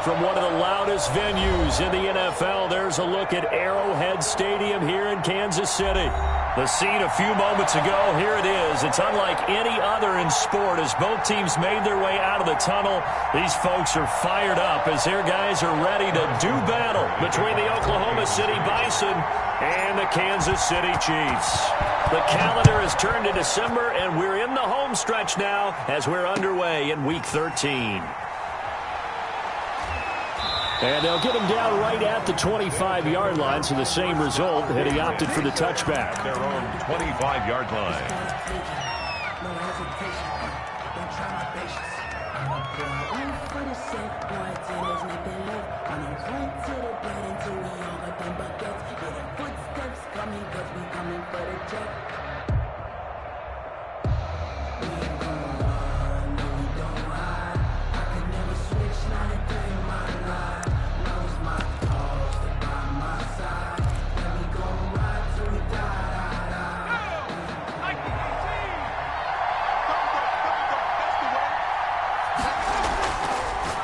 From one of the loudest venues in the NFL, there's a look at Arrowhead Stadium here in Kansas City. The scene a few moments ago, here it is. It's unlike any other in sport as both teams made their way out of the tunnel. These folks are fired up as their guys are ready to do battle between the Oklahoma City Bison and the Kansas City Chiefs. The calendar has turned to December, and we're in the home stretch now as we're underway in Week 13. And they'll get him down right at the 25-yard line, so the same result, and he opted for the touchback. Their own 25-yard line.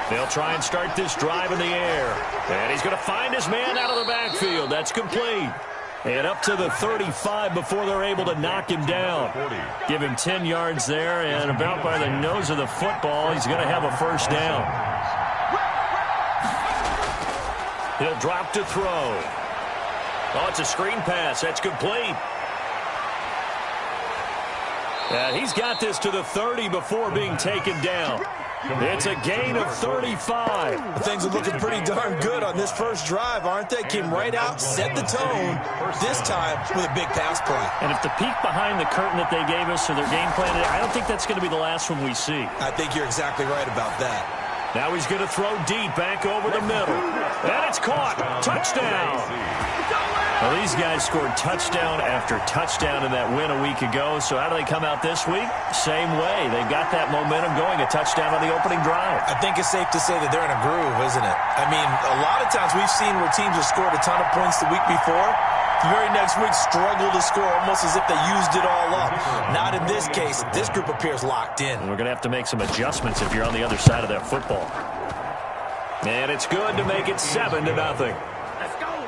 They'll try and start this drive in the air. And he's going to find his man out of the backfield. That's complete. And up to the 35 before they're able to knock him down. Give him 10 yards there, and about by the nose of the football, he's going to have a first down. He'll drop to throw. Oh, it's a screen pass. That's complete. And he's got this to the 30 before being taken down. It's a gain of 35. Things are looking pretty darn good on this first drive, aren't they? Came right out, set the tone, this time with a big pass play. And if the peek behind the curtain that they gave us or their game plan, I don't think that's going to be the last one we see. I think you're exactly right about that. Now he's going to throw deep back over the middle. And it's caught. Touchdown. Well, these guys scored touchdown after touchdown in that win a week ago. So how do they come out this week? Same way. They've got that momentum going, a touchdown on the opening drive. I think it's safe to say that they're in a groove, isn't it? I mean, a lot of times we've seen where teams have scored a ton of points the week before. The very next week struggle to score almost as if they used it all up. Not in this case. This group appears locked in. And we're going to have to make some adjustments if you're on the other side of that football. And it's good to make it 7-0.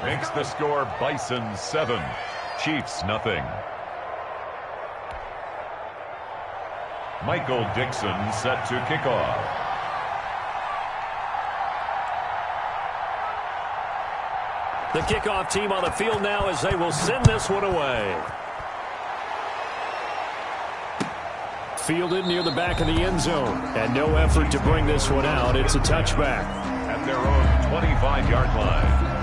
Makes the score Bison 7, Chiefs nothing. Michael Dixon set to kick off. The kickoff team on the field now as they will send this one away. Fielded near the back of the end zone. And no effort to bring this one out. It's a touchback. At their own 25-yard line.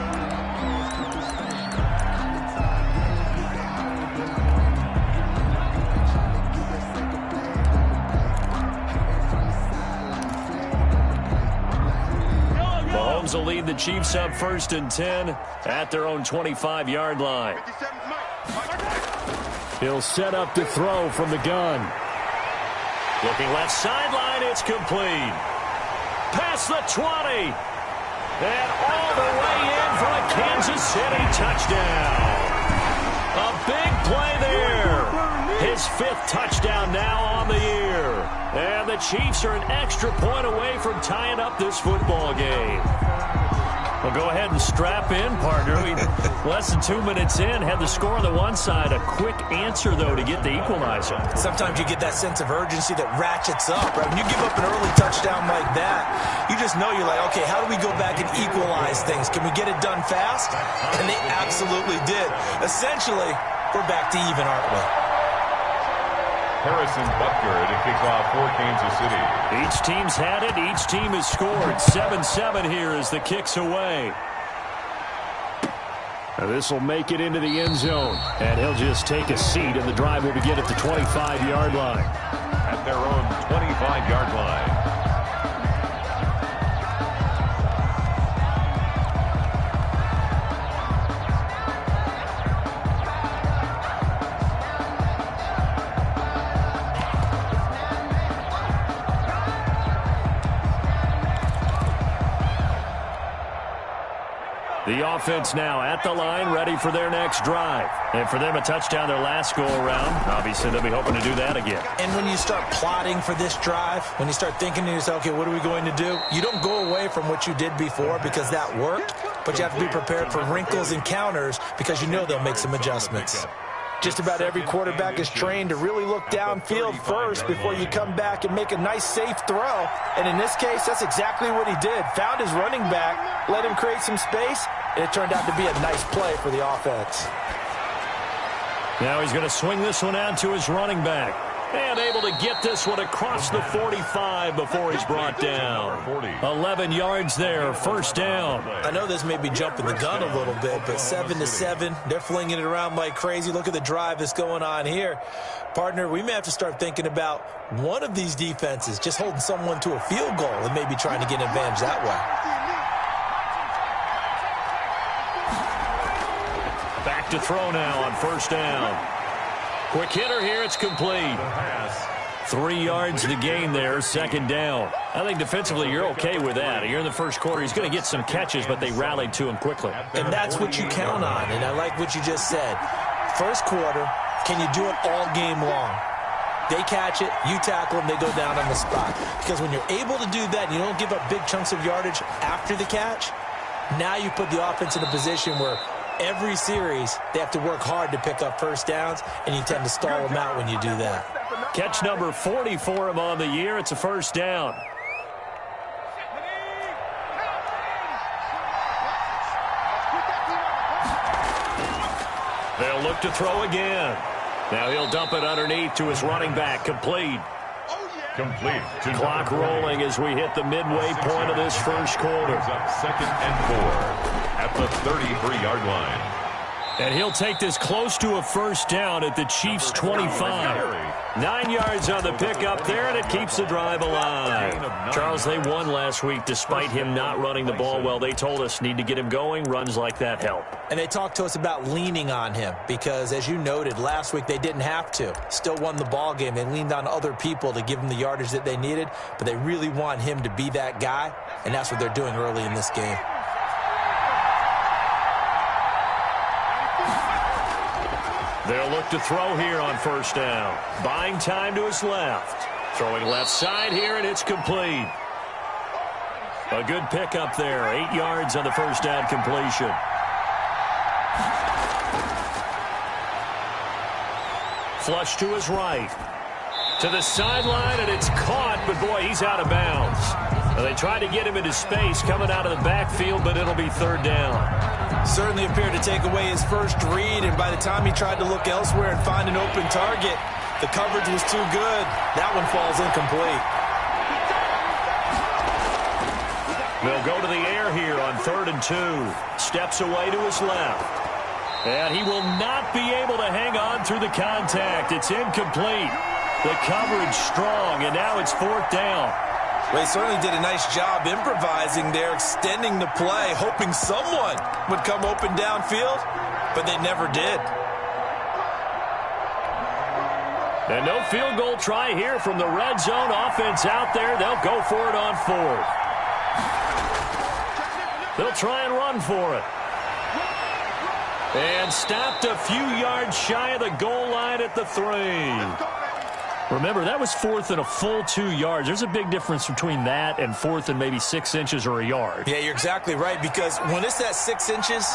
Will lead the Chiefs up 1st and 10 at their own 25-yard line. He'll set up to throw from the gun. Looking left sideline, it's complete. Past the 20. And all the way in for a Kansas City touchdown. A big play there. His 5th touchdown now on the year. And the Chiefs are an extra point away from tying up this football game. Well, go ahead and strap in, partner. Less than 2 minutes in, had the score on the one side. A quick answer, though, to get the equalizer. Sometimes you get that sense of urgency that ratchets up, right? When you give up an early touchdown like that, you just know you're like, okay, how do we go back and equalize things? Can we get it done fast? And they absolutely did. Essentially, we're back to even, aren't we? Harrison Butker to kick off for Kansas City. Each team's had it. Each team has scored. 7-7 here as the kick's away. Now this will make it into the end zone. And he'll just take a seat, and the drive will begin at the 25-yard line. At their own 25-yard line. The offense now at the line, ready for their next drive. And for them, a touchdown their last go-around. Obviously, they'll be hoping to do that again. And when you start plotting for this drive, when you start thinking to yourself, okay, what are we going to do? You don't go away from what you did before because that worked, but you have to be prepared for wrinkles and counters because you know they'll make some adjustments. Just about every quarterback is trained to really look downfield first before you come back and make a nice, safe throw. And in this case, that's exactly what he did. Found his running back, let him create some space, and it turned out to be a nice play for the offense. Now he's going to swing this one out to his running back. And able to get this one across the 45 before he's brought down. 11 yards there, first down. I know this may be jumping the gun a little bit, but 7-7, they're flinging it around like crazy. Look at the drive that's going on here. Partner, we may have to start thinking about one of these defenses just holding someone to a field goal and maybe trying to get an advantage that way. Back to throw now on first down. Quick hitter here, it's complete. 3 yards to gain there, second down. I think defensively you're okay with that. You're in the first quarter. He's going to get some catches, but they rallied to him quickly. And that's what you count on, and I like what you just said. First quarter, can you do it all game long? They catch it, you tackle them, they go down on the spot. Because when you're able to do that and you don't give up big chunks of yardage after the catch, now you put the offense in a position where every series, they have to work hard to pick up first downs, and you tend to stall them out when you do that. Catch number 40 for him on the year. It's a first down. They'll look to throw again. Now he'll dump it underneath to his running back. Complete. Complete. Clock rolling as we hit the midway point of this first quarter. Up 2nd and 4 at the 33-yard line. And he'll take this close to a first down at the Chiefs' 25. 9 yards on the pickup there, and it keeps the drive alive. Charles, they won last week despite him not running the ball well. They told us need to get him going. Runs like that help. And they talked to us about leaning on him because, as you noted, last week they didn't have to. Still won the ball game. They leaned on other people to give them the yardage that they needed, but they really want him to be that guy, and that's what they're doing early in this game. They'll look to throw here on first down. Buying time to his left. Throwing left side here, and it's complete. A good pickup there. 8 yards on the first down completion. Flush to his right. To the sideline, and it's caught, but boy, he's out of bounds. Well, they tried to get him into space coming out of the backfield, but it'll be third down. Certainly appeared to take away his first read, and by the time he tried to look elsewhere and find an open target, the coverage was too good. That one falls incomplete. They'll go to the air here on 3rd and 2. Steps away to his left. And he will not be able to hang on through the contact. It's incomplete. The coverage strong, and now it's 4th down. Well, he certainly did a nice job improvising there, extending the play, hoping someone would come open downfield, but they never did. And no field goal try here from the red zone. Offense out there. They'll go for it on 4th. They'll try and run for it. And stopped a few yards shy of the goal line at the 3. Remember, that was 4th and a full 2 yards. There's a big difference between that and 4th and maybe 6 inches or a yard. Yeah, you're exactly right, because when it's that 6 inches,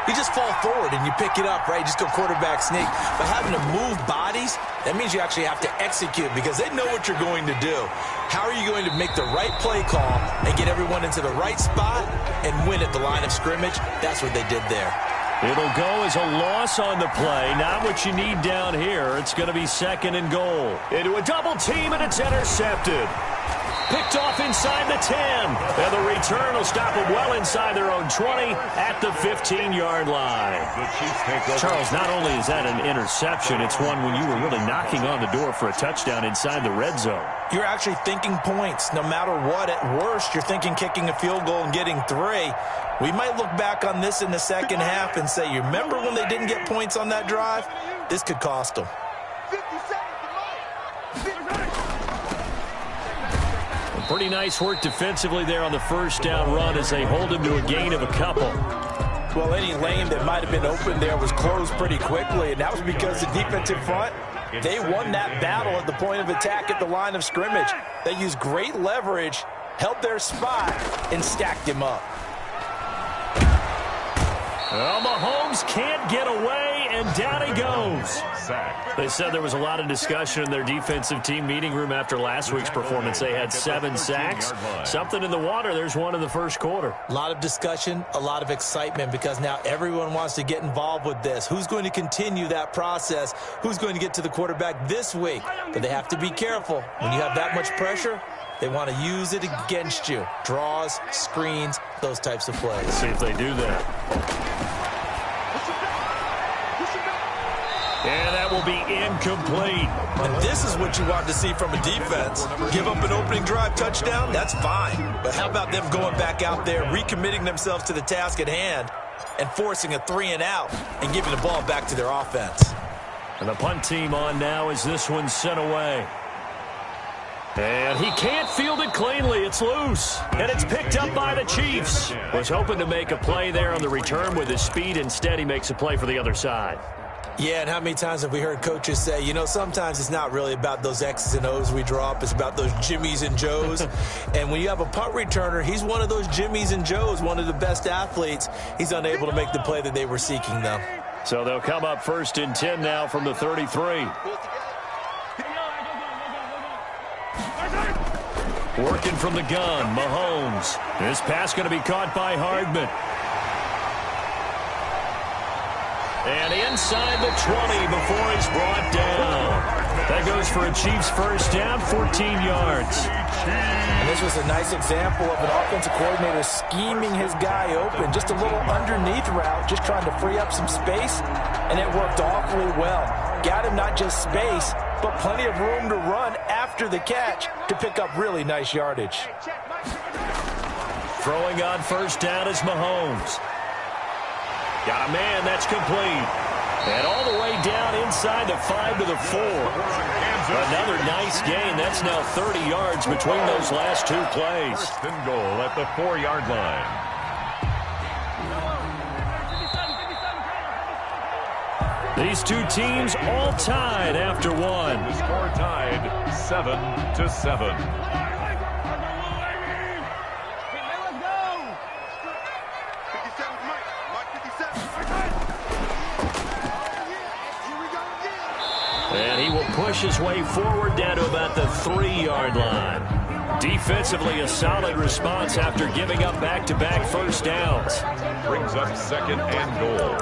you just fall forward and you pick it up, right? You just go quarterback sneak. But having to move bodies, that means you actually have to execute because they know what you're going to do. How are you going to make the right play call and get everyone into the right spot and win at the line of scrimmage? That's what they did there. It'll go as a loss on the play. Not what you need down here. It's going to be 2nd and goal. Into a double team, and it's intercepted. Picked off inside the 10. And the return will stop them well inside their own 20 at the 15-yard line. Charles, not only is that an interception, it's one when you were really knocking on the door for a touchdown inside the red zone. You're actually thinking points. No matter what, at worst, you're thinking kicking a field goal and getting 3. We might look back on this in the second half and say, you remember when they didn't get points on that drive? This could cost them. Pretty nice work defensively there on the first down run as they hold him to a gain of a couple. Well, any lane that might have been open there was closed pretty quickly, and that was because the defensive front, they won that battle at the point of attack at the line of scrimmage. They used great leverage, held their spot, and stacked him up. Well, Mahomes can't get away, and down he goes. They said there was a lot of discussion in their defensive team meeting room after last week's performance. They had 7 sacks. Something in the water. There's one in the first quarter. A lot of discussion, a lot of excitement, because now everyone wants to get involved with this. Who's going to continue that process? Who's going to get to the quarterback this week? But they have to be careful. When you have that much pressure, they want to use it against you. Draws, screens, those types of plays. Let's see if they do that. And that will be incomplete. And this is what you want to see from a defense. Give up an opening drive touchdown, that's fine. But how about them going back out there, recommitting themselves to the task at hand, and forcing a 3-and-out and giving the ball back to their offense. And the punt team on now as this one's sent away. And he can't field it cleanly. It's loose. And it's picked up by the Chiefs. Was hoping to make a play there on the return with his speed. Instead, he makes a play for the other side. Yeah, and how many times have we heard coaches say, you know, sometimes it's not really about those X's and O's we draw up. It's about those Jimmies and Joes. And when you have a punt returner, he's one of those Jimmies and Joes, one of the best athletes. He's unable to make the play that they were seeking, though. So they'll come up 1st and 10 now from the 33. Working from the gun, Mahomes. This pass going to be caught by Hardman. And inside the 20 before he's brought down. That goes for a Chiefs first down, 14 yards. And this was a nice example of an offensive coordinator scheming his guy open. Just a little underneath route, just trying to free up some space, and it worked awfully well. Got him not just space, but plenty of room to run after the catch to pick up really nice yardage. Throwing on first down is Mahomes. Got a man, that's complete. And all the way down inside the 5 to the 4. Another nice gain. That's now 30 yards between those last 2 plays. 1st and goal at the 4-yard line. These two teams all tied after one. The score tied 7-7. And he will push his way forward down to about the 3-yard line. Defensively, a solid response after giving up back-to-back first downs. Brings up 2nd and goal.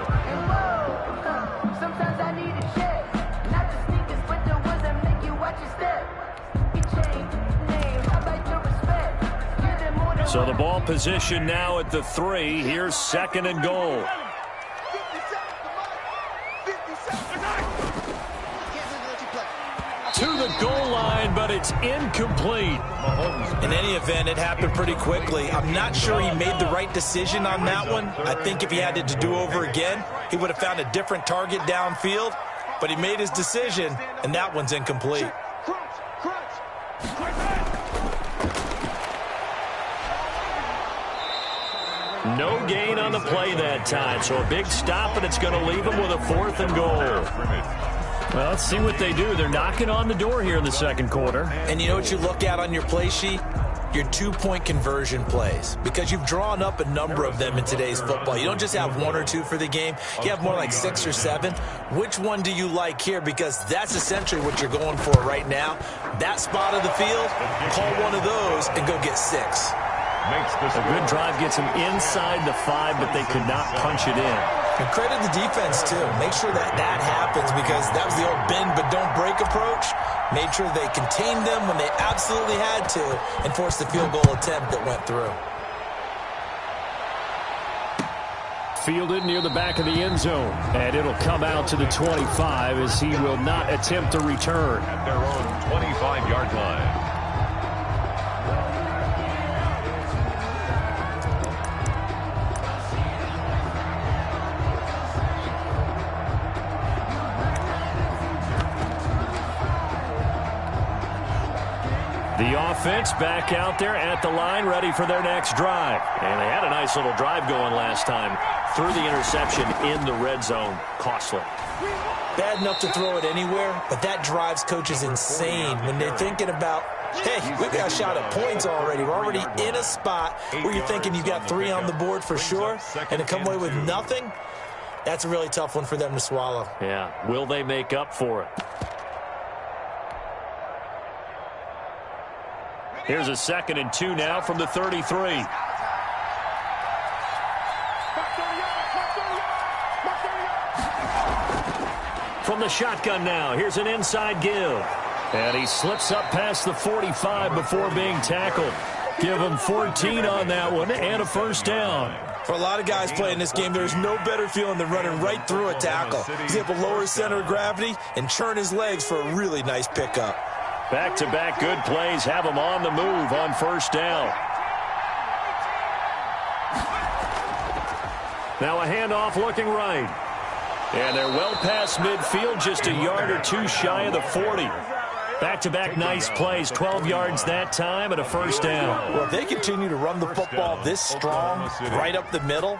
So the ball position now at the 3. Here's 2nd and goal. To the goal line, but it's incomplete. In any event, it happened pretty quickly. I'm not sure he made the right decision on that one. I think if he had it to do over again, he would have found a different target downfield. But he made his decision, and that one's incomplete. No gain on the play that time, so a big stop, and it's going to leave him with a 4th and goal. Well, let's see what they do. They're knocking on the door here in the 2nd quarter. And you know what you look at on your play sheet? Your 2-point conversion plays, because you've drawn up a number of them in today's football. You don't just have 1 or 2 for the game. You have more like 6 or 7. Which one do you like here? Because that's essentially what you're going for right now. That spot of the field, call one of those and go get 6. A good drive gets them inside the 5, but they could not punch it in. And credit the defense, too. Make sure that that happens, because that was the old bend but don't break approach. Made sure they contained them when they absolutely had to and forced the field goal attempt that went through. Fielded near the back of the end zone. And it'll come out to the 25 as he will not attempt a return. At their own 25-yard line. The The offense back out there at the line, ready for their next drive. And they had a nice little drive going last time. Threw the interception in the red zone. Costly. Bad enough to throw it anywhere, but that drives coaches insane when they're thinking about, hey, we've got a shot at points already. We're already in a spot where you're thinking you've got 3 on the board for sure, and to come away with nothing, that's a really tough one for them to swallow. Yeah, will they make up for it? Here's a 2nd and 2 now from the 33. From the shotgun now, here's an inside give. And he slips up past the 45 before being tackled. Give him 14 on that one and a first down. For a lot of guys playing this game, there's no better feeling than running right through a tackle. He's able to lower his center of gravity and churn his legs for a really nice pickup. Back-to-back good plays have him on the move on first down. Now a handoff looking right. And they're well past midfield, just a yard or two shy of the 40. Back-to-back nice plays, 12 yards that time and a first down. Well, if they continue to run the football this strong, right up the middle,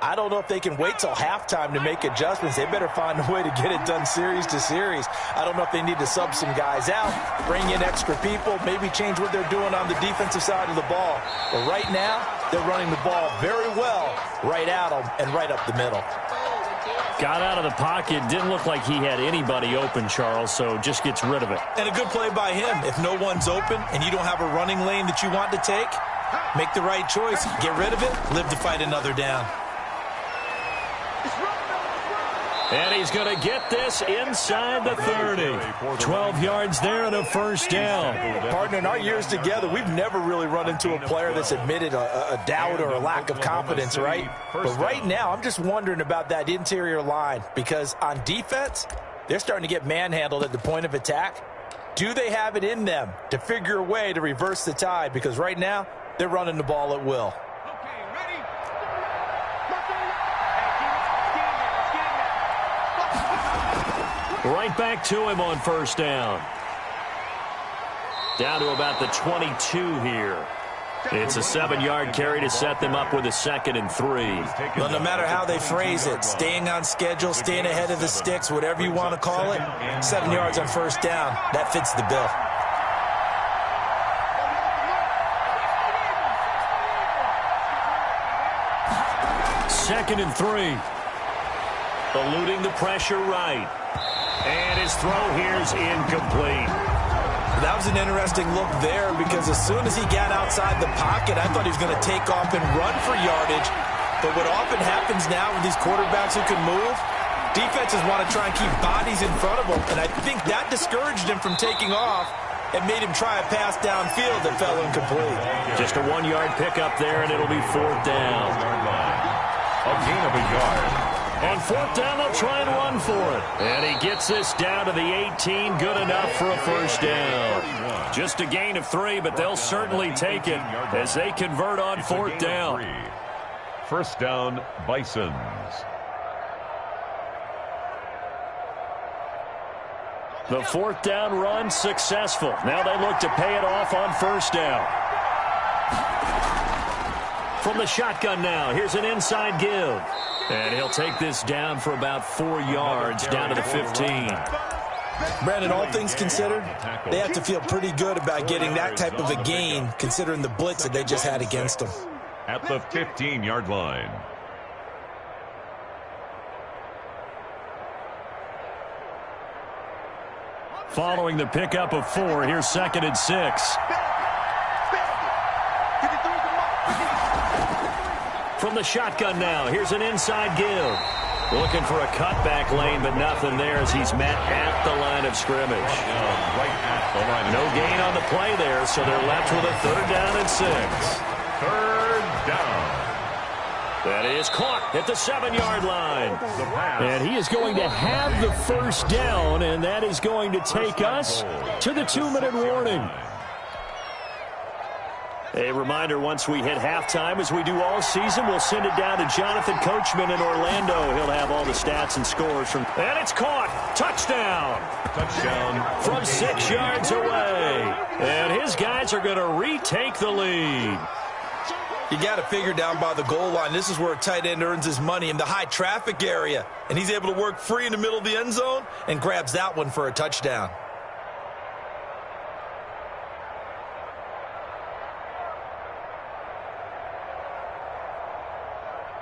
I don't know if they can wait till halftime to make adjustments. They better find a way to get it done series to series. I don't know if they need to sub some guys out, bring in extra people, maybe change what they're doing on the defensive side of the ball. But right now, they're running the ball very well right at them and right up the middle. Got out of the pocket. Didn't look like he had anybody open, Charles, so just gets rid of it. And a good play by him. If no one's open and you don't have a running lane that you want to take, make the right choice. Get rid of it. Live to fight another down. And he's going to get this inside the 30. 12 yards there and a first down. Partner, in our years together, we've never really run into a player that's admitted a doubt or a lack of confidence, right? But right now, I'm just wondering about that interior line because on defense, they're starting to get manhandled at the point of attack. Do they have it in them to figure a way to reverse the tide? Because right now, they're running the ball at will. Right back to him on first down. Down to about the 22 here. It's a 7-yard carry to set them up with a 2nd and 3. Well, no matter how they phrase it, staying on schedule, staying ahead of the sticks, whatever you want to call it, 7 yards on first down, that fits the bill. Second and 3. Eluding the pressure right. And his throw here's incomplete. That was an interesting look there because as soon as he got outside the pocket, I thought he was going to take off and run for yardage. But what often happens now with these quarterbacks who can move, defenses want to try and keep bodies in front of them. And I think that discouraged him from taking off and made him try a pass downfield that fell incomplete. Just a 1-yard pickup there, and it'll be 4th down. A gain of a yard. On 4th down, they'll try and run for it. And he gets this down to the 18. Good enough for a first down. Just a gain of 3, but they'll certainly take it as they convert on 4th down. First down, Bisons. The 4th down run successful. Now they look to pay it off on first down. From the shotgun now, here's an inside give. And he'll take this down for about 4 yards, down to the 15. Brandon, all things considered, they have to feel pretty good about getting that type of a gain, considering the blitz that they just had against them. At the 15-yard line. Following the pickup of 4, here's 2nd and 6. From the shotgun now, here's an inside give. Looking for a cutback lane, but nothing there as he's met at the line of scrimmage. No gain on the play there, so they're left with a 3rd down and 6. 3rd down. That is caught at the 7-yard line. And he is going to have the first down, and that is going to take us to the 2-minute warning. A reminder, once we hit halftime, as we do all season, we'll send it down to Jonathan Coachman in Orlando. He'll have all the stats and scores from... And it's caught. Touchdown. Touchdown. From 6 yards away. And his guys are going to retake the lead. You got to figure down by the goal line. This is where a tight end earns his money, in the high traffic area. And he's able to work free in the middle of the end zone and grabs that one for a touchdown.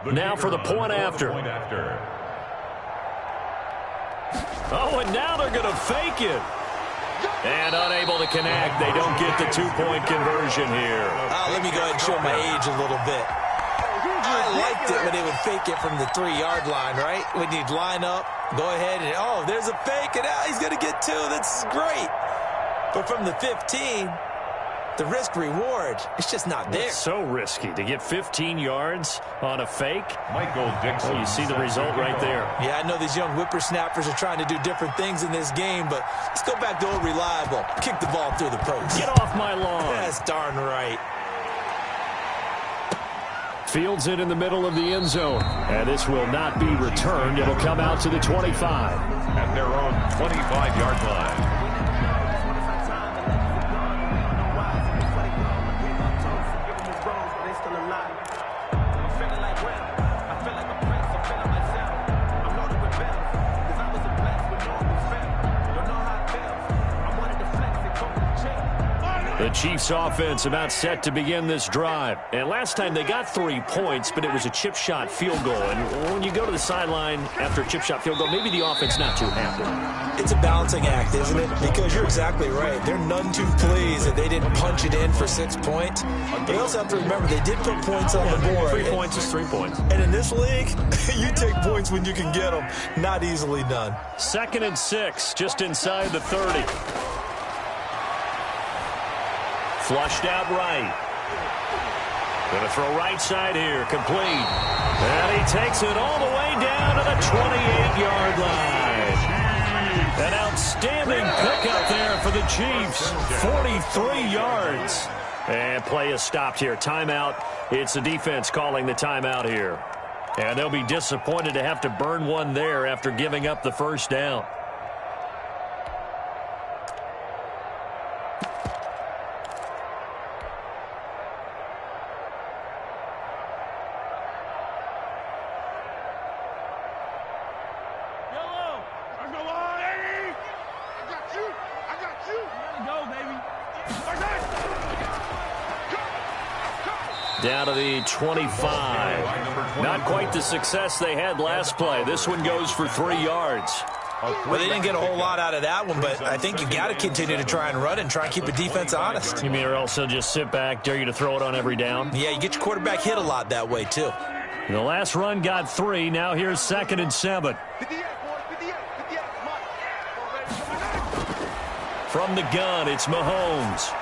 Now for the point after. Oh, and now they're going to fake it. And unable to connect. They don't get the two-point conversion here. Let me go ahead and show my age a little bit. I liked it when they would fake it from the 3-yard line, right? When you'd line up, go ahead and, oh, there's a fake, and he's going to get 2. That's great. But from the 15, the risk-reward, it's just not there. It's so risky to get 15 yards on a fake. Michael Dixon. Well, you see the result right there. Yeah, I know these young whippersnappers are trying to do different things in this game, but let's go back to old reliable. Kick the ball through the post. Get off my lawn. That's darn right. Fields it in the middle of the end zone. And this will not be returned. It'll come out to the 25. At their own 25-yard line. The Chiefs offense about set to begin this drive. And last time they got 3 points, but it was a chip shot field goal. And when you go to the sideline after a chip shot field goal, maybe the offense not too happy. It's a balancing act, isn't it? Because you're exactly right. They're none too pleased that they didn't punch it in for 6 points. But you also have to remember they did put points on the board. 3 points is 3 points. And in this league, you take points when you can get them. Not easily done. 2nd and 6, just inside the 30. Flushed out right. Going to throw right side here. Complete. And he takes it all the way down to the 28-yard line. An outstanding pickup there for the Chiefs. 43 yards. And play is stopped here. Timeout. It's the defense calling the timeout here. And they'll be disappointed to have to burn one there after giving up the first down. Down to the 25. Not quite the success they had last play. This one goes for 3 yards. Well, they didn't get a whole lot out of that one, but I think you got to continue to try and run and try and keep the defense honest. You mean or else they'll just sit back, dare you to throw it on every down? Yeah, you get your quarterback hit a lot that way, too. The last run got 3. Now here's 2nd and 7. From the gun, it's Mahomes.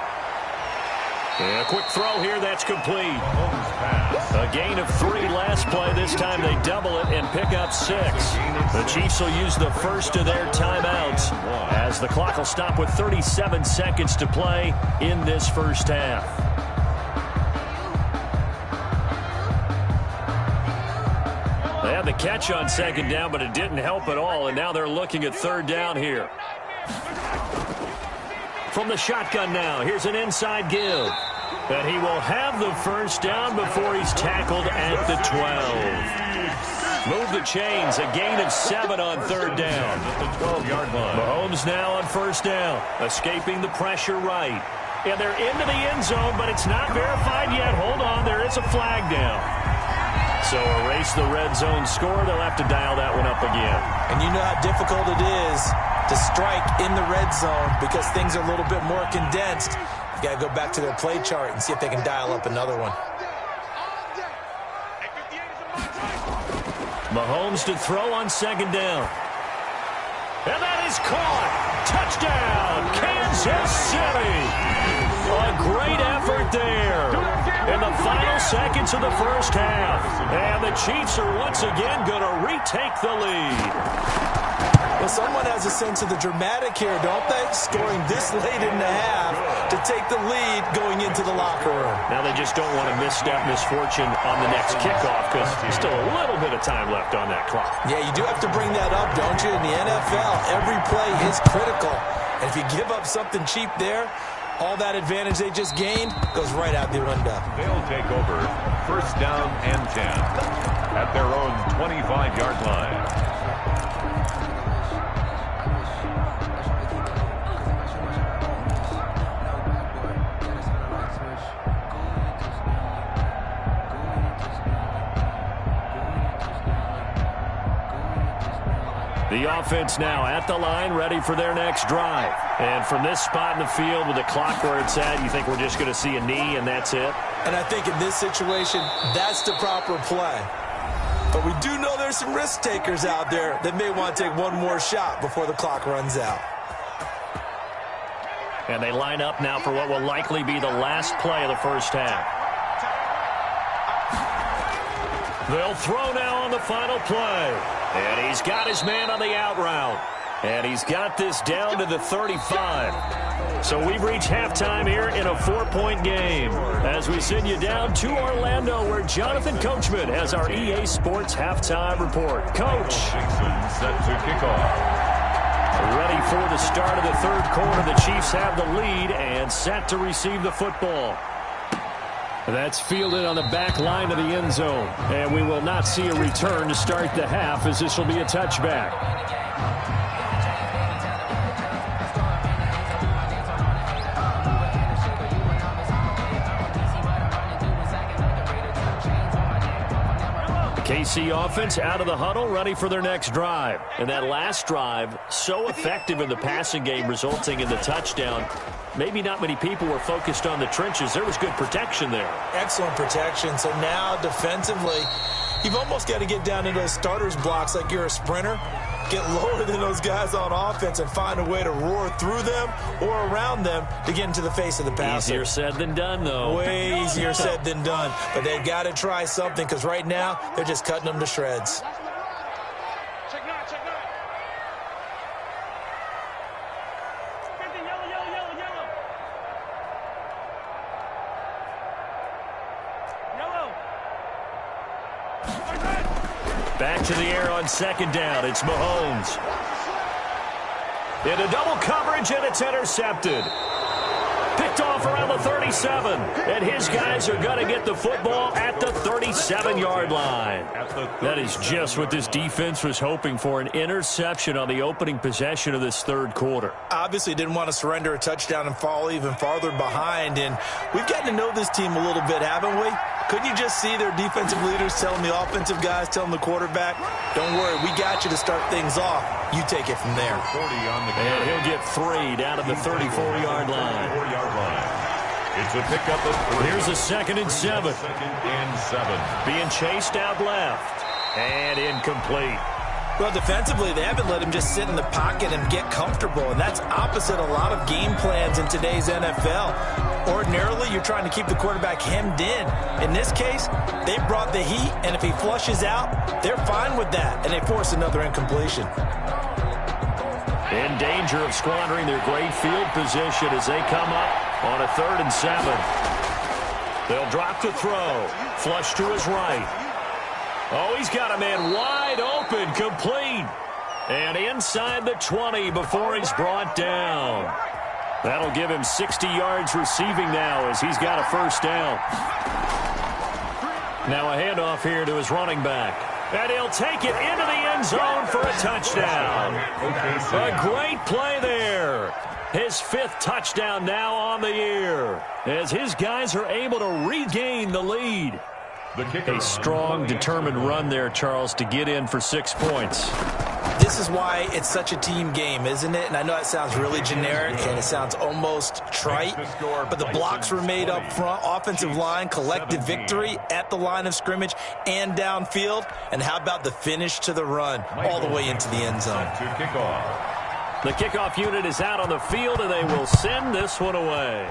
And a quick throw here, that's complete. A gain of 3 last play. This time they double it and pick up 6. The Chiefs will use the first of their timeouts as the clock will stop with 37 seconds to play in this first half. They had the catch on 2nd down, but it didn't help at all, and now they're looking at 3rd down here. From the shotgun now, here's an inside give. And he will have the first down before he's tackled at the 12. Move the chains, a gain of 7 on 3rd down. The 12-yard line. Mahomes now on 1st down, escaping the pressure right. And they're into the end zone, but it's not verified yet. Hold on, there is a flag down. So erase the red zone score. They'll have to dial that one up again. And you know how difficult it is to strike in the red zone because things are a little bit more condensed. You got to go back to their play chart and see if they can dial up another one. Mahomes to throw on 2nd down. And that is caught. Touchdown, Kansas City. A great effort there in the final seconds of the first half. And the Chiefs are once again going to retake the lead. Well, someone has a sense of the dramatic here, don't they? Scoring this late in the half to take the lead going into the locker room. Now they just don't want to misstep misfortune on the next kickoff because there's still a little bit of time left on that clock. Yeah, you do have to bring that up, don't you? In the NFL, every play is critical. And if you give up something cheap there, all that advantage they just gained goes right out the window. They'll take over first down and 10 at their own 25-yard line. The offense now at the line, ready for their next drive. And from this spot in the field with the clock where it's at, you think we're just going to see a knee and that's it? And I think in this situation, that's the proper play. But we do know there's some risk takers out there that may want to take one more shot before the clock runs out. And they line up now for what will likely be the last play of the first half. They'll throw now on the final play. And he's got his man on the out route. And he's got this down to the 35. So we've reached halftime here in a 4-point game. As we send you down to Orlando, where Jonathan Coachman has our EA Sports halftime report. Coach. Set to kick off. Ready for the start of the third quarter. The Chiefs have the lead and set to receive the football. That's fielded on the back line of the end zone. And we will not see a return to start the half, as this will be a touchback. KC offense out of the huddle, ready for their next drive. And that last drive, so effective in the passing game, resulting in the touchdown. Maybe not many people were focused on the trenches. There was good protection there. Excellent protection. So now defensively, you've almost got to get down into those starters blocks like you're a sprinter. Get lower than those guys on offense and find a way to roar through them or around them to get into the face of the passer. Easier said than done, though. Way easier said than done. But they've got to try something because right now they're just cutting them to shreds. Back to the air on second down. It's Mahomes. Into double coverage, and it's intercepted. Picked off around the 37. And his guys are going to get the football at the 37-yard line. That is just what this defense was hoping for, an interception on the opening possession of this third quarter. Obviously didn't want to surrender a touchdown and fall even farther behind. And we've gotten to know this team a little bit, haven't we? Couldn't you just see their defensive leaders telling the offensive guys, telling the quarterback, don't worry, we got you to start things off. You take it from there. And he'll get 3 down at the 34-yard line. It's a pickup of 3. Here's a 2nd and 7. 2nd and 7. Being chased out left. And incomplete. Well, defensively, they haven't let him just sit in the pocket and get comfortable, and that's opposite a lot of game plans in today's NFL. Ordinarily, you're trying to keep the quarterback hemmed in. In this case, they brought the heat, and if he flushes out, they're fine with that, and they force another incompletion. In danger of squandering their great field position as they come up on a 3rd and 7. They'll drop to throw. Flush to his right. Oh, he's got a man wide open, complete. And inside the 20 before he's brought down. That'll give him 60 yards receiving now as he's got a first down. Now a handoff here to his running back. And he'll take it into the end zone for a touchdown. A great play there. His 5th touchdown now on the year as his guys are able to regain the lead. A strong, determined run there, Charles, to get in for 6 points. This is why it's such a team game, isn't it? And I know it sounds really generic and it sounds almost trite, but the blocks were made up front, offensive line, collective victory at the line of scrimmage and downfield. And how about the finish to the run all the way into the end zone? The kickoff unit is out on the field, and they will send this one away.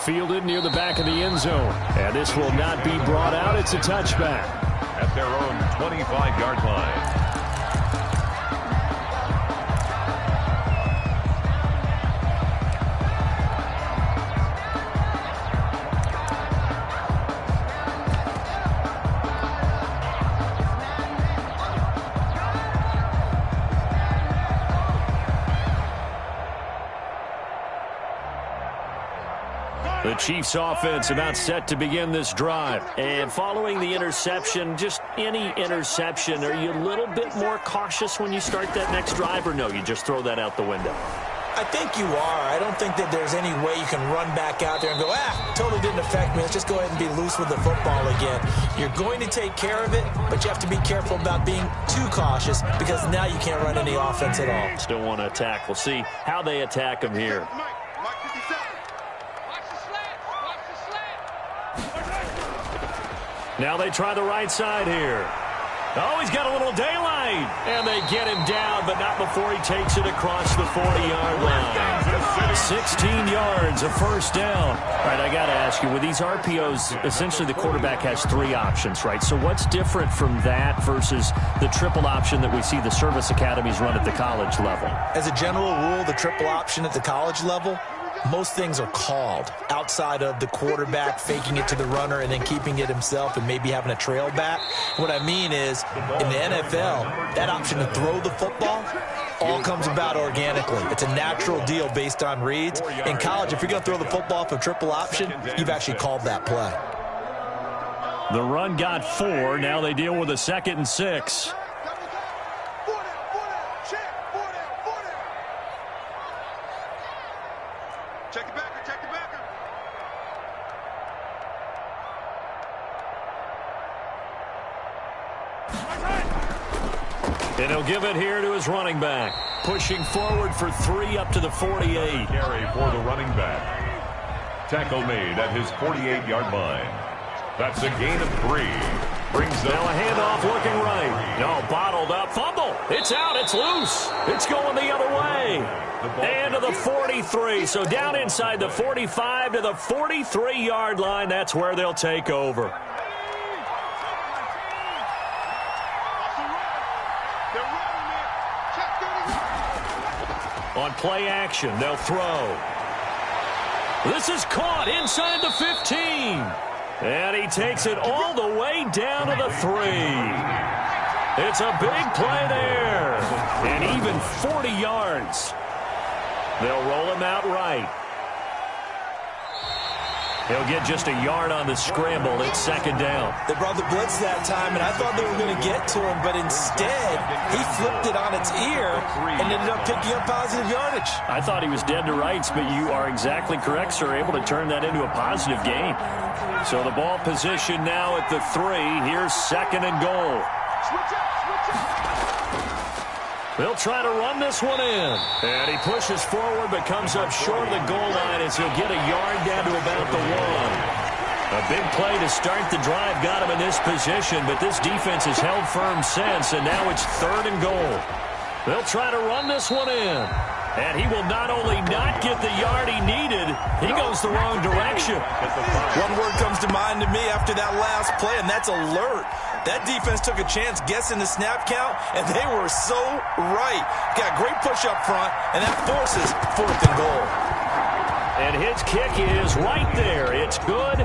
Fielded near the back of the end zone. And this will not be brought out. It's a touchback. at their own 25-yard line. The Chiefs offense about set to begin this drive. And following the interception, just any interception, are you a little bit more cautious when you start that next drive, or no, you just throw that out the window? I think you are. I don't think that there's any way you can run back out there and go, totally didn't affect me. Let's just go ahead and be loose with the football again. You're going to take care of it, but you have to be careful about being too cautious because now you can't run any offense at all. Still want to attack. We'll see how they attack him here. Now they try the right side here. Oh, he's got a little daylight. And they get him down, but not before he takes it across the 40-yard line. 16 yards, a first down. All right, I got to ask you, with these RPOs, essentially the quarterback has three options, right? So what's different from that versus the triple option that we see the service academies run at the college level? As a general rule, the triple option at the college level, most things are called outside of the quarterback faking it to the runner and then keeping it himself and maybe having a trail back. What I mean is, in the NFL, that option to throw the football all comes about organically. It's a natural deal based on reads. In college, if you're going to throw the football off a triple option, you've actually called that play. The run got 4. Now they deal with a 2nd and 6. And he'll give it here to his running back. Pushing forward for 3 up to the 48. Carry for the running back. Tackle made at his 48-yard line. That's a gain of 3. Brings them. Now a handoff looking right. No, bottled up. Fumble. It's out. It's loose. It's going the other way. And to the 43. So down inside the 45 to the 43-yard line. That's where they'll take over. On play action, they'll throw. This is caught inside the 15. And he takes it all the way down to the 3. It's a big play there. And even 40 yards. They'll roll him out right. He'll get just a yard on the scramble. It's 2nd down. They brought the blitz that time, and I thought they were going to get to him, but instead, he flipped it on its ear and ended up picking up positive yardage. I thought he was dead to rights, but you are exactly correct, sir. Able to turn that into a positive gain. So the ball position now at the 3. Here's 2nd and goal. They'll try to run this one in. And he pushes forward but comes up short of the goal line as he'll get a yard down to about the 1. A big play to start the drive got him in this position, but this defense has held firm since, and now it's 3rd and goal. They'll try to run this one in. And he will not only not get the yard he needed, he goes the wrong direction. One word comes to mind to me after that last play, and that's alert. That defense took a chance guessing the snap count, and they were so right. Got great push up front, and that forces 4th and goal. And his kick is right there. It's good,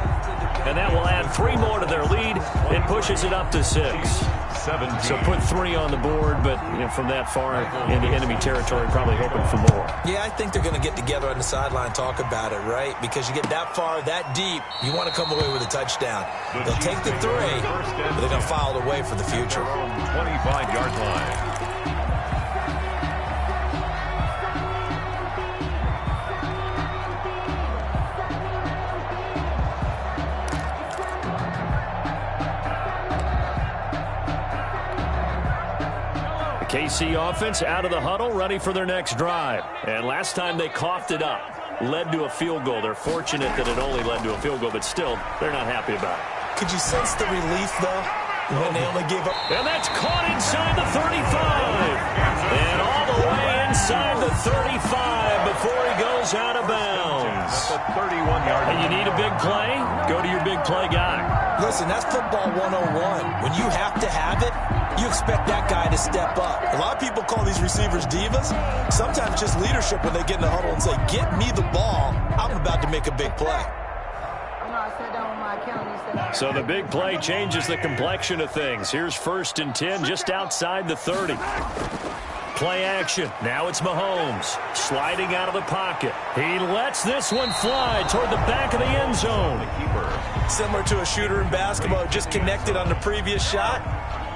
and that will add 3 more to their lead. It pushes it up to 6. 17. So put 3 on the board, but from that far into enemy territory, probably hoping for more. Yeah, I think they're going to get together on the sideline and talk about it, right? Because you get that far, that deep, you want to come away with a touchdown. They'll take the 3, but they're going to file it away for the future. 25-yard line. KC offense out of the huddle, ready for their next drive. And last time they coughed it up, led to a field goal. They're fortunate that it only led to a field goal, but still, they're not happy about it. Could you sense the relief, though, when they only gave up? And that's caught inside the 35. And all the way inside the 35 before he goes goes out of bounds. At the 31-yard line. And you need a big play? Go to your big play guy. Listen, that's football 101. When you have to have it, you expect that guy to step up. A lot of people call these receivers divas. Sometimes just leadership when they get in the huddle and say, get me the ball. I'm about to make a big play. So the big play changes the complexion of things. Here's 1st and 10 just outside the 30. Play action. Now it's Mahomes sliding out of the pocket. He lets this one fly toward the back of the end zone. Similar to a shooter in basketball, just connected on the previous shot.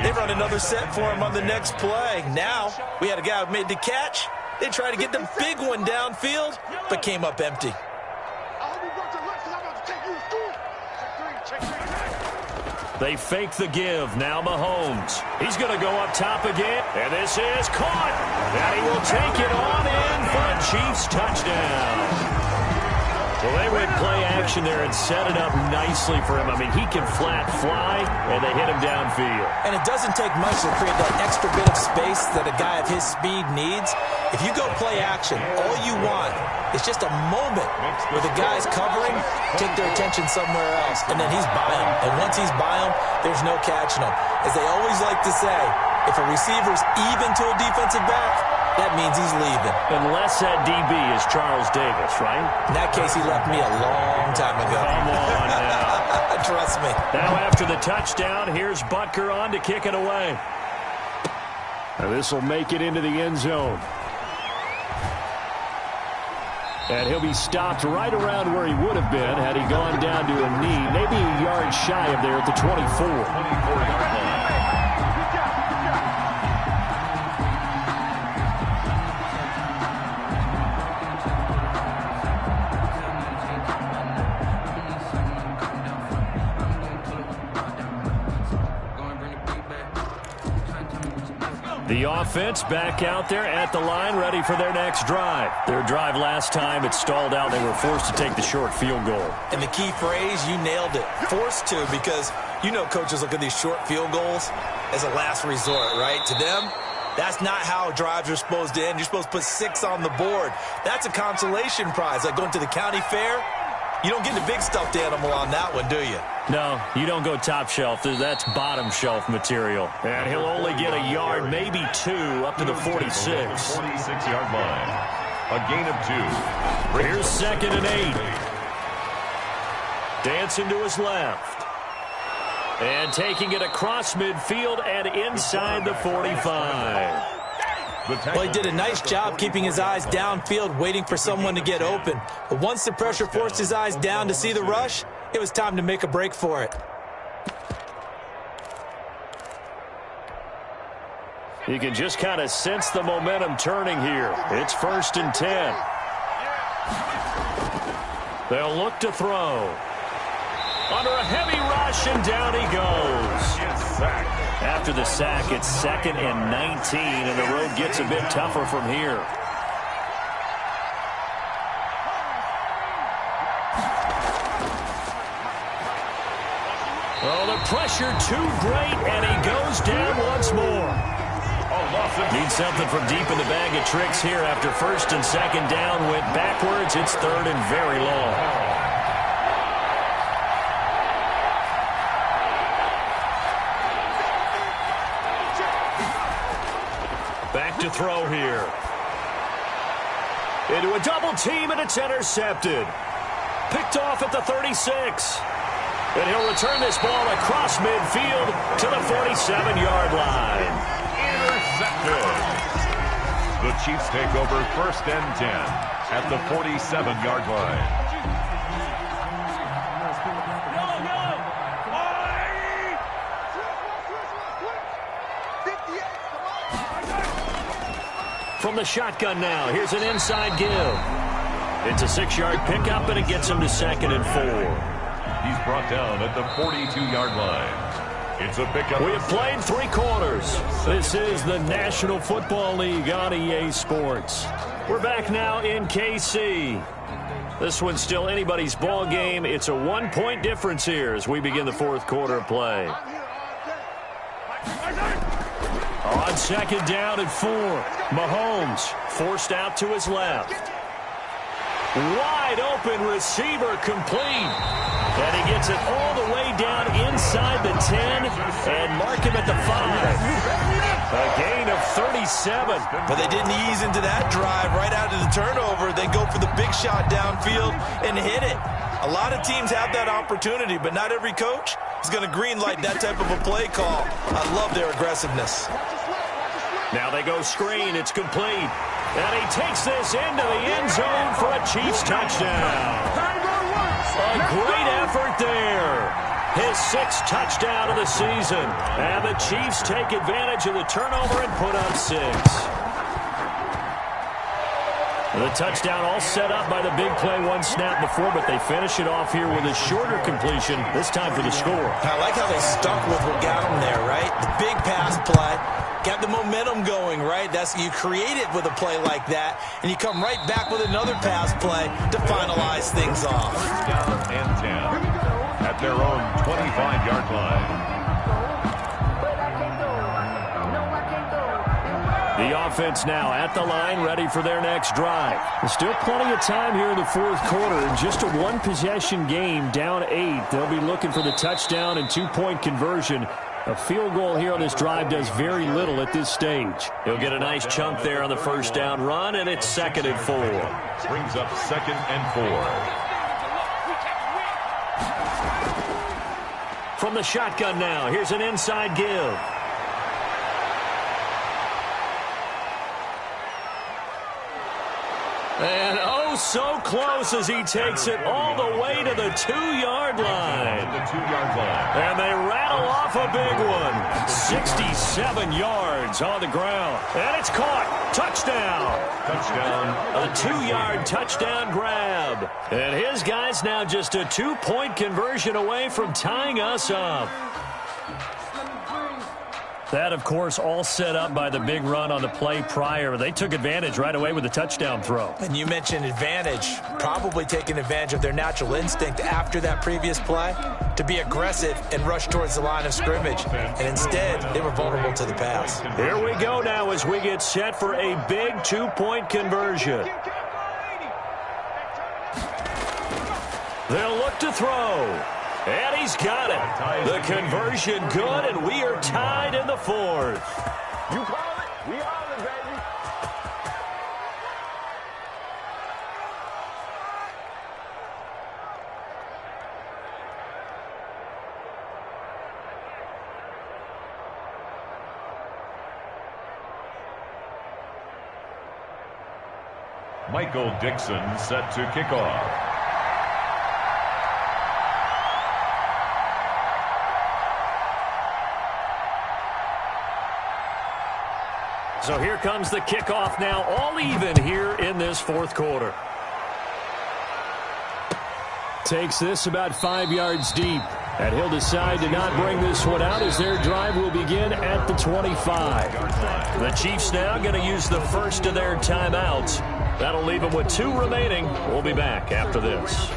They run another set for him on the next play. Now we had a guy who made the catch. They tried to get the big one downfield, but came up empty. They fake the give. Now Mahomes. He's going to go up top again. And this is caught. And he will take it on in for a Chiefs touchdown. Well, they went play action there and set it up nicely for him. I mean, he can flat fly, and they hit him downfield. And it doesn't take much to create that extra bit of space that a guy of his speed needs. If you go play action, all you want is just a moment where the guy's covering, take their attention somewhere else, and then he's by him. And once he's by him, there's no catching him. As they always like to say, if a receiver's even to a defensive back, that means he's leaving. Unless that DB is Charles Davis, right? In that case, he left me a long time ago. Come on now. Trust me. Now after the touchdown, here's Butker on to kick it away. Now this will make it into the end zone. And he'll be stopped right around where he would have been had he gone down to a knee, maybe a yard shy of there at the 24. 24-yard line. The offense back out there at the line, ready for their next drive. Their drive last time, it stalled out. They were forced to take the short field goal. And the key phrase, you nailed it. Forced to, because you know coaches look at these short field goals as a last resort, right? To them, that's not how drives are supposed to end. You're supposed to put 6 on the board. That's a consolation prize. Like going to the county fair, you don't get the big stuffed animal on that one, do you? No, you don't go top shelf. That's bottom shelf material. And he'll only get a yard, maybe 2, up to the 46. 46-yard line. A gain of 2. Here's 2nd and 8. Dancing to his left. And taking it across midfield and inside the 45. Well, he did a nice job keeping his eyes downfield, waiting for someone to get open. But once the pressure forced his eyes down to see the rush, it was time to make a break for it. You can just kind of sense the momentum turning here. It's 1st and 10. They'll look to throw. Under a heavy rush, and down he goes. After the sack, it's 2nd and 19, and the road gets a bit tougher from here. Oh, the pressure too great, and he goes down once more. Need something from deep in the bag of tricks here after 1st and 2nd down. Went backwards. It's 3rd and very long. Back to throw here. Into a double team, and it's intercepted. Picked off at the 36. And he'll return this ball across midfield to the 47-yard line. Intercepted. The Chiefs take over 1st and 10 at the 47-yard line. From the shotgun now, here's an inside give. It's a 6-yard pickup, and it gets him to 2nd and 4. He's brought down at the 42-yard line. It's a pickup. We have played 3 quarters. This is the National Football League on EA Sports. We're back now in KC. This one's still anybody's ball game. It's a 1-point difference here as we begin the 4th quarter of play. On 2nd down and 4. Mahomes forced out to his left. Wide open receiver complete. And he gets it all the way down inside the 10 and mark him at the 5. A gain of 37. But they didn't ease into that drive right out of the turnover. They go for the big shot downfield and hit it. A lot of teams have that opportunity, but not every coach is going to greenlight that type of a play call. I love their aggressiveness. Now they go screen. It's complete. And he takes this into the end zone for a Chiefs touchdown. A great effort there. His 6th touchdown of the season. And the Chiefs take advantage of the turnover and put up 6. The touchdown all set up by the big play one snap before, but they finish it off here with a shorter completion, this time for the score. I like how they stuck with what got them there, right? The big pass play. Got the momentum going, right? You create it with a play like that, and you come right back with another pass play to finalize things off. Down and 10 at their own 25-yard line. The offense now at the line, ready for their next drive. There's still plenty of time here in the fourth quarter. In just a one-possession game, down 8. They'll be looking for the touchdown and 2-point conversion. A field goal here on this drive does very little at this stage. He'll get a nice chunk there on the first down run, and it's 2nd and 4. Brings up 2nd and 4. From the shotgun now, here's an inside give. And oh, so close as he takes it all the way to the 2-yard line. And they rattle off a big one. 67 yards on the ground. And it's caught. Touchdown. Touchdown. A 2-yard touchdown grab. And his guys now just a 2-point conversion away from tying us up. That, of course, all set up by the big run on the play prior. They took advantage right away with the touchdown throw. And you mentioned advantage, probably taking advantage of their natural instinct after that previous play to be aggressive and rush towards the line of scrimmage. And instead, they were vulnerable to the pass. Here we go now as we get set for a big 2-point conversion. They'll look to throw. And he's got it. The conversion good, and we are tied in the 4th. You call it, we all it, baby. Michael Dixon set to kick off. So here comes the kickoff now, all even here in this fourth quarter. Takes this about 5 yards deep. And he'll decide to not bring this one out as their drive will begin at the 25. The Chiefs now going to use the first of their timeouts. That'll leave them with 2 remaining. We'll be back after this.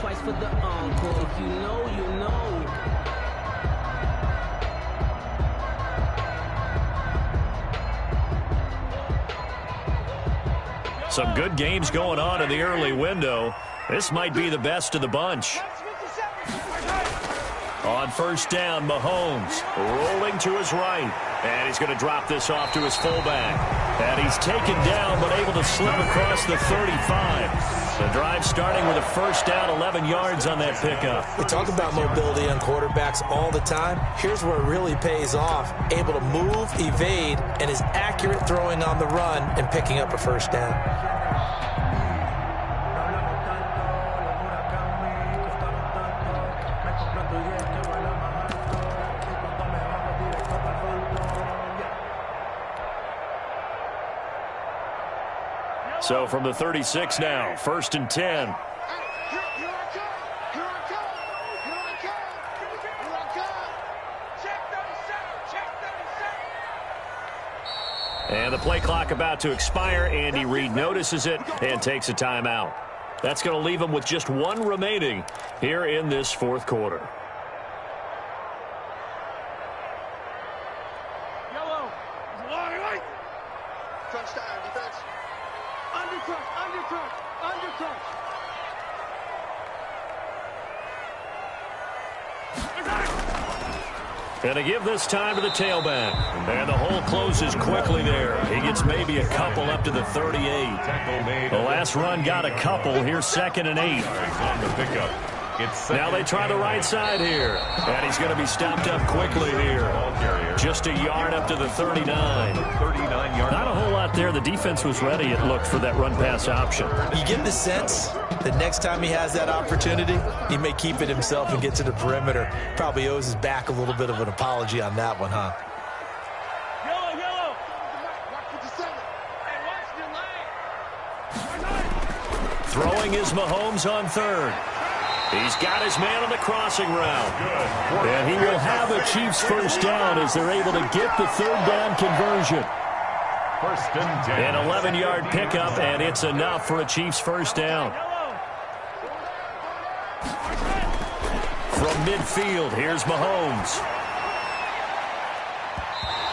Some good games going on in the early window. This might be the best of the bunch. On first down, Mahomes rolling to his right. And he's going to drop this off to his fullback. And he's taken down but able to slip across the 35. The drive starting with a first down, 11 yards on that pickup. We talk about mobility on quarterbacks all the time. Here's where it really pays off. Able to move, evade, and is accurate throwing on the run and picking up a first down. So from the 36 now, 1st and 10. And the play clock about to expire. Andy Reid notices it and takes a timeout. That's going to leave him with just 1 remaining here in this fourth quarter. Yellow. Right. Touchdown defense. Undercut. And to give this time to the tailback. And the hole closes quickly there. He gets maybe a couple up to the 38. The last run got a couple. Here's 2nd and 8. On the pickup. Now they try the right side here. And he's going to be stopped up quickly here. Just a yard up to the 39. 39-yard. Not a whole lot there. The defense was ready, it looked, for that run-pass option. You get the sense that next time he has that opportunity, he may keep it himself and get to the perimeter. Probably owes his back a little bit of an apology on that one, huh? Yellow. Watch the line. Throwing is Mahomes on 3rd. He's got his man on the crossing route. And he will have a Chiefs first down as they're able to get the 3rd down conversion. 1st and 10. An 11-yard pickup, and it's enough for a Chiefs first down. From midfield, here's Mahomes.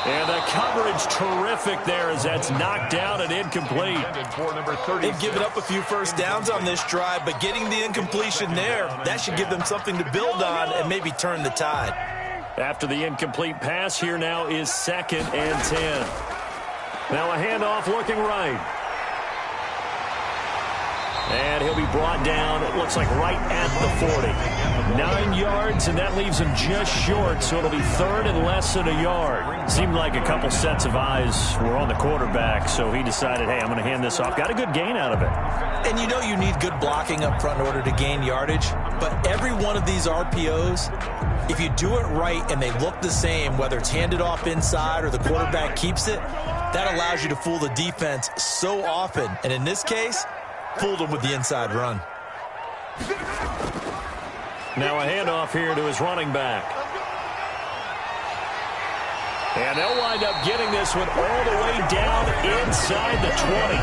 And the coverage terrific there as that's knocked down and incomplete. They've given up a few first downs on this drive, but getting the incompletion there, that should give them something to build on and maybe turn the tide. After the incomplete pass, here now is 2nd and 10. Now a handoff looking right. And he'll be brought down, it looks like right at the 40. 9 yards, and that leaves him just short, so it'll be 3rd and less than a yard. Seemed like a couple sets of eyes were on the quarterback, so he decided, hey, I'm going to hand this off. Got a good gain out of it. And you know you need good blocking up front in order to gain yardage, but every one of these RPOs, if you do it right and they look the same, whether it's handed off inside or the quarterback keeps it, that allows you to fool the defense so often. And in this case, fooled him with the inside run. Now a handoff here to his running back. And they'll wind up getting this one all the way down inside the 20.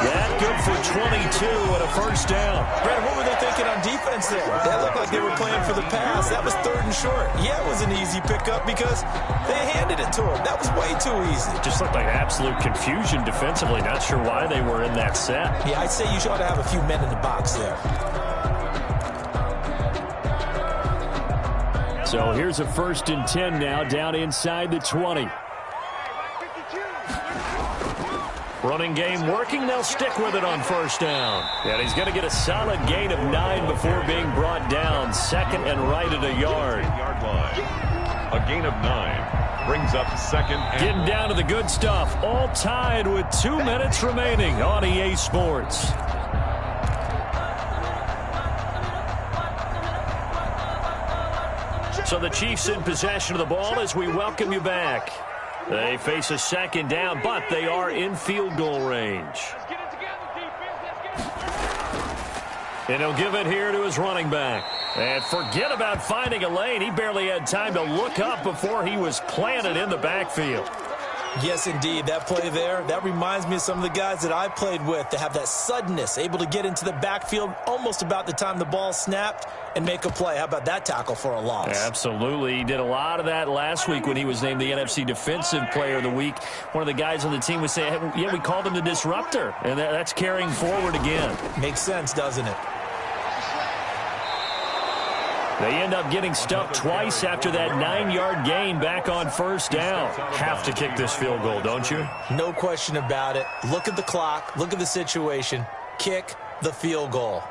That good for 22 and a first down. Brad, what were they thinking on defense there? That looked like they were playing for the pass. That was 3rd and short. Yeah, it was an easy pickup because they handed it to him. That was way too easy. Just looked like absolute confusion defensively. Not sure why they were in that set. Yeah, I'd say you ought to have a few men in the box there. So here's a 1st and 10 now, down inside the 20. Running game working. They'll stick with it on 1st down. And he's going to get a solid gain of 9 before being brought down. 2nd and right at a yard. A gain of 9 brings up 2nd and... Getting down to the good stuff. All tied with 2 minutes remaining on EA Sports. So the Chiefs in possession of the ball as we welcome you back. They face a 2nd down, but they are in field goal range. And he'll give it here to his running back. And forget about finding a lane. He barely had time to look up before he was planted in the backfield. Yes, indeed. That play there, that reminds me of some of the guys that I played with that have that suddenness, able to get into the backfield almost about the time the ball snapped and make a play. How about that tackle for a loss? Absolutely. He did a lot of that last week when he was named the NFC Defensive Player of the Week. One of the guys on the team would say, hey, yeah, we called him the disruptor, and that's carrying forward again. Makes sense, doesn't it? They end up getting stuffed twice after that 9-yard gain back on 1st down. Have to kick this field goal, don't you? No question about it. Look at the clock. Look at the situation. Kick the field goal.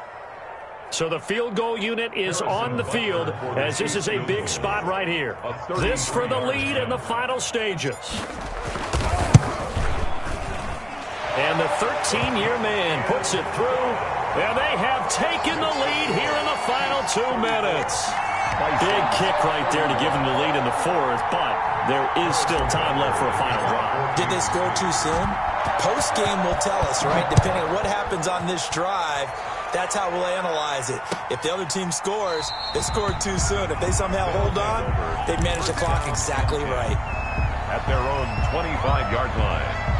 So the field goal unit is on the field as this is a big spot right here. This for the lead in the final stages. And the 13-year man puts it through, and they have taken the lead here in the final 2 minutes. Big kick right there to give them the lead in the 4th, but there is still time left for a final drive. Did they score too soon? Post-game will tell us, right? Depending on what happens on this drive, that's how we'll analyze it. If the other team scores, they scored too soon. If they somehow hold on, they manage the clock exactly right. At their own 25-yard line.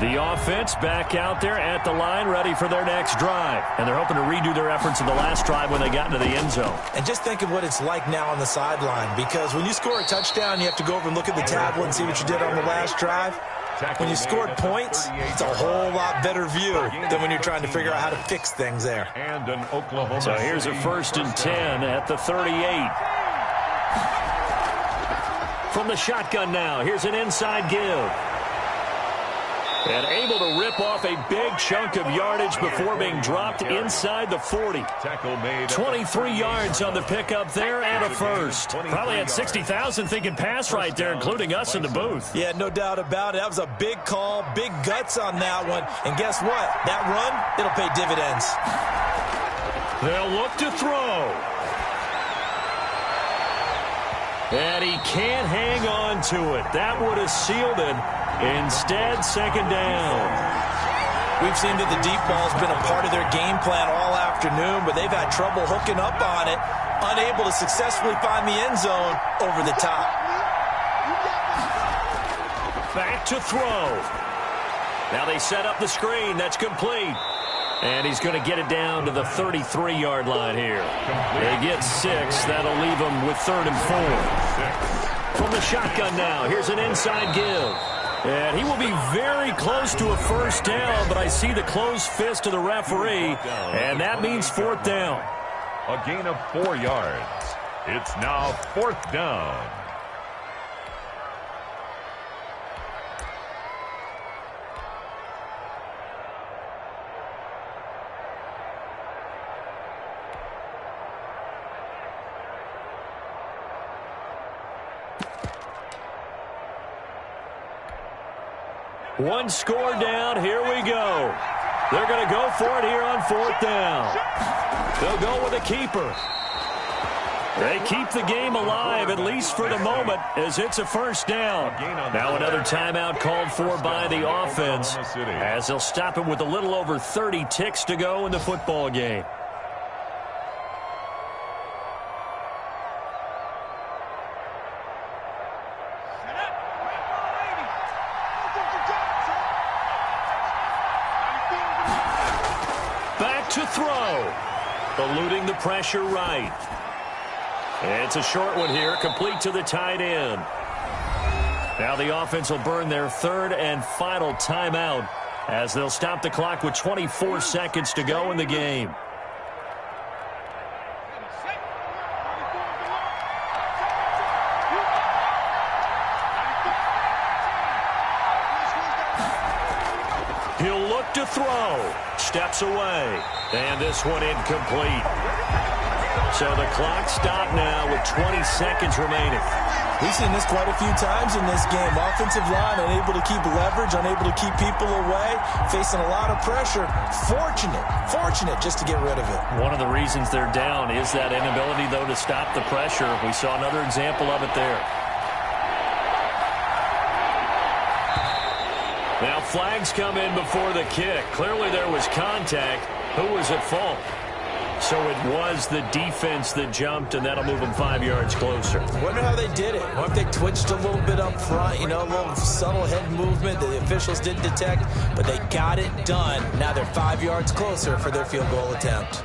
The offense back out there at the line, ready for their next drive. And they're hoping to redo their efforts in the last drive when they got into the end zone. And just think of what it's like now on the sideline, because when you score a touchdown, you have to go over and look at the tablet and see what you did on the last drive. When you scored points, it's a whole lot better view than when you're trying to figure out how to fix things there. And an Oklahoma So here's a 1st and 10 at the 38. From the shotgun now, here's an inside give. And able to rip off a big chunk of yardage before being dropped inside the 40. 23 yards on the pickup there and a first. Probably had 60,000 thinking pass right there, including us in the booth. Yeah, no doubt about it. That was a big call, big guts on that one. And guess what? That run, it'll pay dividends. They'll look to throw. And he can't hang on to it. That would have sealed it. Instead, 2nd down. We've seen that the deep ball's been a part of their game plan all afternoon, but they've had trouble hooking up on it, unable to successfully find the end zone over the top. Back to throw. Now they set up the screen. That's complete. And he's going to get it down to the 33-yard line here. They get 6. That'll leave them with 3rd and 4. From the shotgun now, here's an inside give. And he will be very close to a 1st down, but I see the closed fist of the referee, and that means 4th down. A gain of 4 yards. It's now 4th down. One score down. Here we go. They're going to go for it here on 4th down. They'll go with a keeper. They keep the game alive, at least for the moment, as it's a 1st down. Now another timeout called for by the offense, as they'll stop it with a little over 30 ticks to go in the football game. To throw. Eluding the pressure right. It's a short one here, complete to the tight end. Now the offense will burn their 3rd and final timeout as they'll stop the clock with 24 seconds to go in the game. He'll look to throw. Steps away. And this one incomplete. So the clock stopped now with 20 seconds remaining. We've seen this quite a few times in this game. Offensive line unable to keep leverage, unable to keep people away, facing a lot of pressure. Fortunate just to get rid of it. One of the reasons they're down is that inability, though, to stop the pressure. We saw another example of it there. Now flags come in before the kick. Clearly there was contact. Who was at fault? So it was the defense that jumped, and that'll move them 5 yards closer. Wonder how they did it. What if they twitched a little bit up front, a little subtle head movement that the officials didn't detect, but they got it done. Now they're 5 yards closer for their field goal attempt.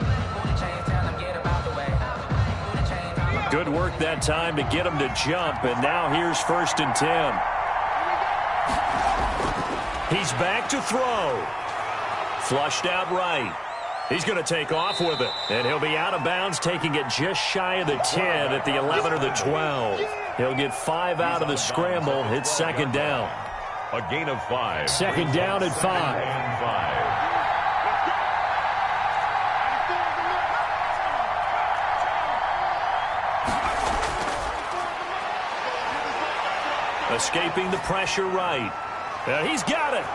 Good work that time to get them to jump, and now here's 1st and 10. He's back to throw. Flushed out right. He's going to take off with it, and he'll be out of bounds, taking it just shy of the 10 at the 11 or the 12. He'll get 5 out of the scramble. It's 2nd down. A gain of 5. 2nd down at 5. Escaping the pressure right. He's got it.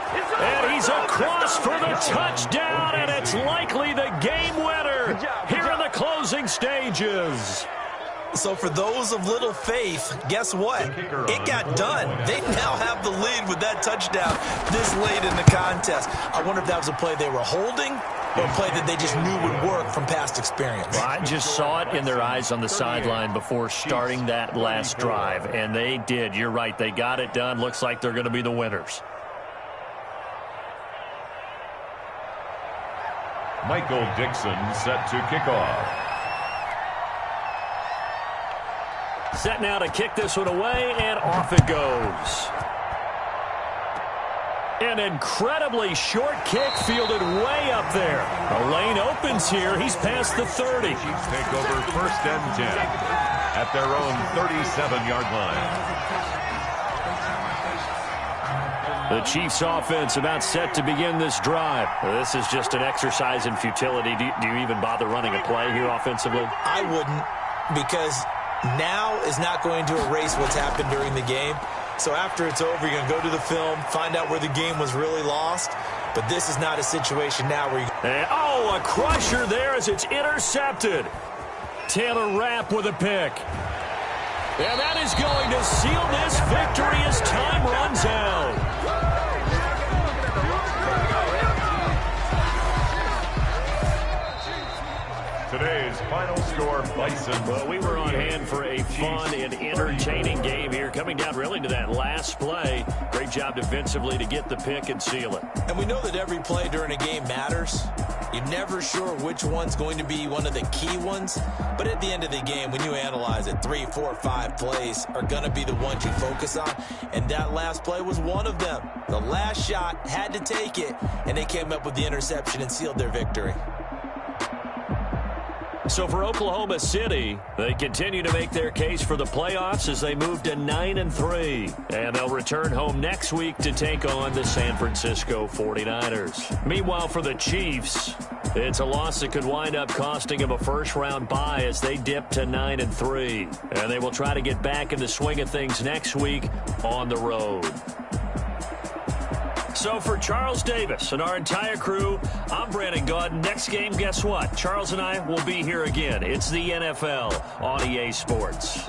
And he's across for the touchdown, and it's likely the game winner here in the closing stages. So for those of little faith, guess what? It got done. They now have the lead with that touchdown this late in the contest. I wonder if that was a play they were holding or a play that they just knew would work from past experience. Well, I just saw it in their eyes on the sideline before starting that last drive, and they did. You're right. They got it done. Looks like they're going to be the winners. Michael Dixon set to kick off. Set now to kick this one away, and off it goes. An incredibly short kick fielded way up there. A lane opens here. He's past the 30. Chiefs take over 1st and 10 at their own 37-yard line. The Chiefs offense about set to begin this drive. This is just an exercise in futility. Do you even bother running a play here offensively? I wouldn't, because now is not going to erase what's happened during the game. So after it's over, you're going to go to the film, find out where the game was really lost. But this is not a situation now where you... And, a crusher there as it's intercepted. Taylor Rapp with a pick. And that is going to seal this victory as time runs out. Today's final score, Bison. Well, we were on hand for a fun and entertaining game here, coming down really to that last play. Great job defensively to get the pick and seal it. And we know that every play during a game matters. You're never sure which one's going to be one of the key ones. But at the end of the game, when you analyze it, 3, 4, 5 plays are going to be the ones you focus on. And that last play was one of them. The last shot had to take it, and they came up with the interception and sealed their victory. So for Oklahoma City, they continue to make their case for the playoffs as they move to 9-3. And they'll return home next week to take on the San Francisco 49ers. Meanwhile, for the Chiefs, it's a loss that could wind up costing them a first-round bye as they dip to 9-3. And they will try to get back in the swing of things next week on the road. So for Charles Davis and our entire crew, I'm Brandon Gaudin. Next game, guess what? Charles and I will be here again. It's the NFL on EA Sports.